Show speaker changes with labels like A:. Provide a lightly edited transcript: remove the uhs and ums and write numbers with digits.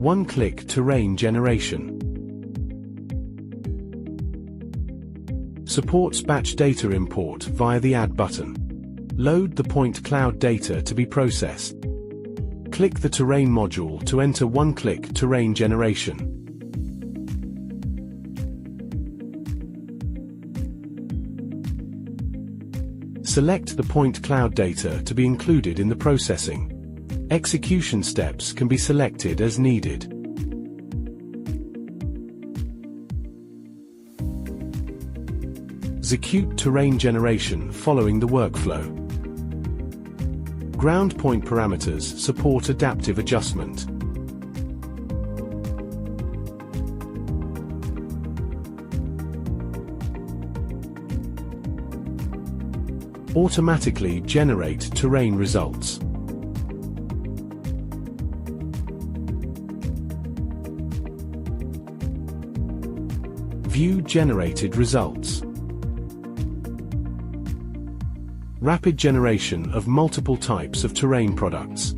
A: One-click terrain generation. Supports batch data import via the Add button. Load the point cloud data to be processed. Click the terrain module to enter one-click terrain generation. Select the point cloud data to be included in the processing. Execution steps can be selected as needed. Execute terrain generation following the workflow. Ground point parameters support adaptive adjustment. Automatically generate terrain results. View generated results. Rapid generation of multiple types of terrain products.